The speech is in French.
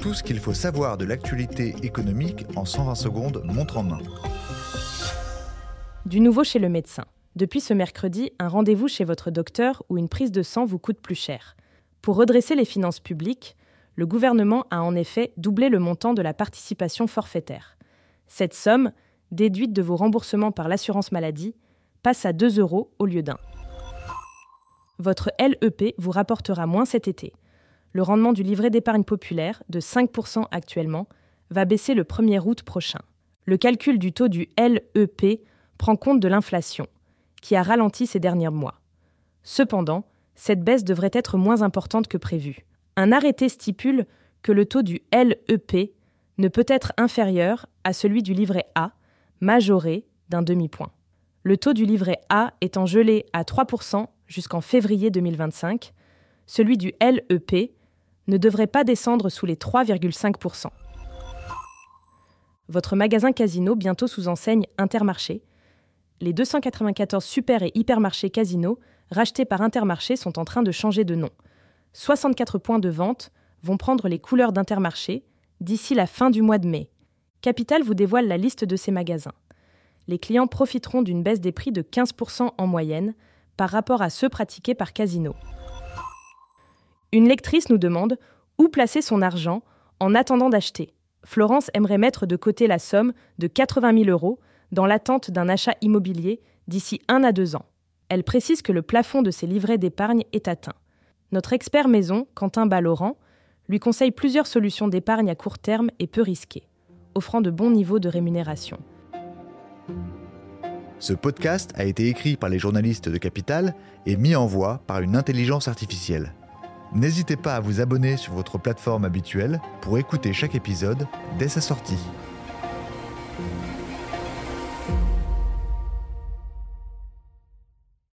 Tout ce qu'il faut savoir de l'actualité économique en 120 secondes, montre en main. Du nouveau chez le médecin. Depuis ce mercredi, un rendez-vous chez votre docteur ou une prise de sang vous coûte plus cher. Pour redresser les finances publiques, le gouvernement a en effet doublé le montant de la participation forfaitaire. Cette somme, déduite de vos remboursements par l'assurance maladie, passe à 2 € au lieu d'1. Votre LEP vous rapportera moins cet été. Le rendement du livret d'épargne populaire, de 5% actuellement, va baisser le 1er août prochain. Le calcul du taux du LEP prend compte de l'inflation, qui a ralenti ces derniers mois. Cependant, cette baisse devrait être moins importante que prévu. Un arrêté stipule que le taux du LEP ne peut être inférieur à celui du livret A, majoré d'un demi-point. Le taux du livret A étant gelé à 3% jusqu'en février 2025, celui du LEP ne devrait pas descendre sous les 3,5%. Votre magasin Casino, bientôt sous enseigne Intermarché. Les 294 super et hypermarchés Casino rachetés par Intermarché sont en train de changer de nom. 64 points de vente vont prendre les couleurs d'Intermarché d'ici la fin du mois de mai. Capital vous dévoile la liste de ces magasins. Les clients profiteront d'une baisse des prix de 15% en moyenne par rapport à ceux pratiqués par Casino. Une lectrice nous demande où placer son argent en attendant d'acheter. Florence aimerait mettre de côté la somme de 80 000 € dans l'attente d'un achat immobilier d'ici 1 à 2 ans. Elle précise que le plafond de ses livrets d'épargne est atteint. Notre expert maison, Quentin Bas-Laurent, lui conseille plusieurs solutions d'épargne à court terme et peu risquées, offrant de bons niveaux de rémunération. Ce podcast a été écrit par les journalistes de Capital et mis en voix par une intelligence artificielle. N'hésitez pas à vous abonner sur votre plateforme habituelle pour écouter chaque épisode dès sa sortie.